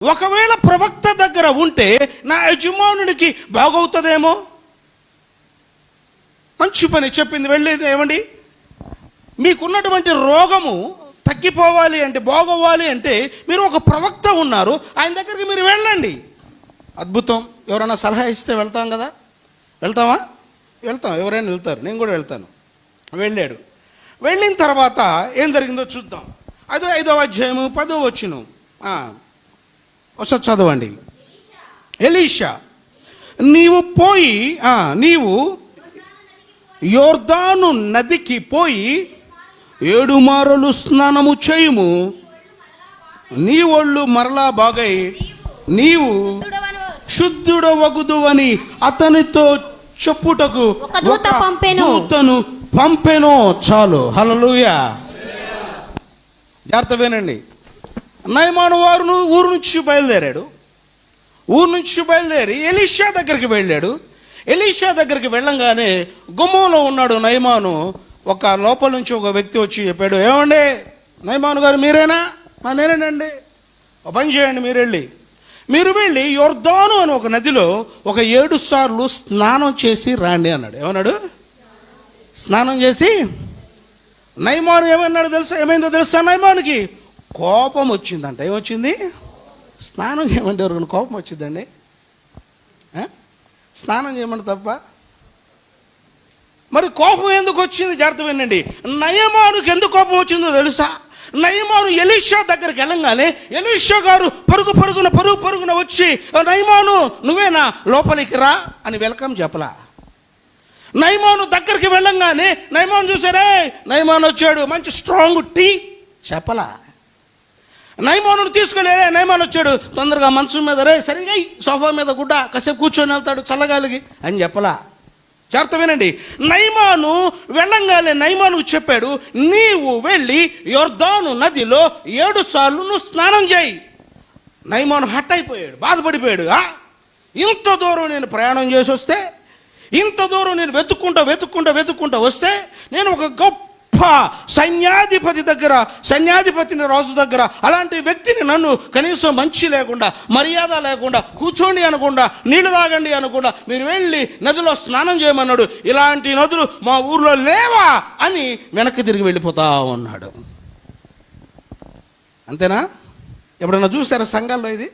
ఒకవేళ ప్రవక్త దగ్గర ఉంటే నా యజమానుడికి బాగవుతుందేమో. మంచి పని చెప్పింది, వెళ్ళేది ఏమండి, మీకున్నటువంటి రోగము తగ్గిపోవాలి అంటే, బాగోవాలి అంటే మీరు ఒక ప్రవక్త ఉన్నారు, ఆయన దగ్గరికి మీరు వెళ్ళండి. అద్భుతం. ఎవరైనా సలహా ఇస్తే వెళ్తాం కదా, వెళ్తామా? వెళ్తాం, ఎవరైనా వెళ్తారు, నేను కూడా వెళ్తాను. వెళ్ళాడు. వెళ్ళిన తర్వాత ఏం జరిగిందో చూద్దాం. 5వ అధ్యాయము 10వ వచనం ఒకసారి చదవండి. ఎలీషా, నీవు యోర్దాను నదికి పోయి 7 మారులు స్నానము చేయుము, నీ ఒళ్ళు మరలా బాగై నీవు శుద్ధుడవగుదువని అతనితో చెప్పుటకు దూతను పంపెను. చాలు. హల్లెలూయా. జాగ్రత్త వినండి. నయమాను వారు ఊరు నుంచి బయలుదేరి ఎలీషా దగ్గరికి వెళ్ళాడు. ఎలీషా దగ్గరికి వెళ్ళంగానే గుమ్మంలో ఉన్నాడు నయమాను. ఒక లోపల నుంచి ఒక వ్యక్తి వచ్చి చెప్పాడు, ఏమండి నయమాను గారు మీరేనా? నేనేనండి. ఒక పని చేయండి, మీరు వెళ్ళి యొర్దాను అని ఒక నదిలో ఒక 7 సార్లు స్నానం చేసి రాండి అన్నాడు. ఏమన్నాడు? స్నానం చేసి. నయమాను ఏమైందో తెలుసా? నయమానుకి కోపం వచ్చిందంట. ఏమొచ్చింది? స్నానం చేయమంటే ఎవరికైనా కోపం వచ్చిందండి? స్నానం చేయమంటే తప్ప? మరి కోపం ఎందుకు వచ్చింది? జాగ్రత్త వినండి. నయమానుకి ఎందుకు కోపం వచ్చిందో తెలుసా? నయమాను ఎలీషా దగ్గరికి వెళ్ళంగానే ఎలీషా గారు పరుగున వచ్చి, నయమాను నువ్వేనా, లోపలికి రా అని వెల్కమ్ చెప్పలా. నయమాను దగ్గరికి వెళ్ళంగానే నయమాను చూసారే, నయమాను వచ్చాడు, మంచి స్ట్రాంగ్ టీ చెప్పలా. నయమాను తీసుకెళ్ళే, నయమాను వచ్చాడు, తొందరగా మంచం మీద సరిగా సోఫా మీద గుడ్డ కాసేపు కూర్చొని వెళ్తాడు చల్లగాలికి అని చెప్పలా. జాగ్రత్త వినండి. నయమాను వెళ్ళంగానే నయమానుకు చెప్పాడు, నీవు వెళ్ళి యొర్దాను నదిలో 7 సార్లు నువ్వు స్నానం చేయి. నయమాను హట్ అయిపోయాడు, బాధపడిపోయాడు. ఇంత దూరం నేను ప్రయాణం చేసి వస్తే, ఇంత దూరం నేను వెతుక్కుంటా వస్తే, నేను ఒక గొప్ప సైన్యాధిపతిని రాజు దగ్గర అలాంటి వ్యక్తిని నన్ను కనీసం మంచి లేకుండా, మర్యాద లేకుండా, కూర్చోండి అనకుండా, నీళ్లు తాగండి అనకుండా మీరు వెళ్ళి నదిలో స్నానం చేయమన్నాడు. ఇలాంటి నదులు మా ఊర్లో లేవా అని వెనక్కి తిరిగి వెళ్ళిపోతా ఉన్నాడు. అంతేనా? ఎప్పుడన్నా చూసారా సంఘాల్లో ఇది?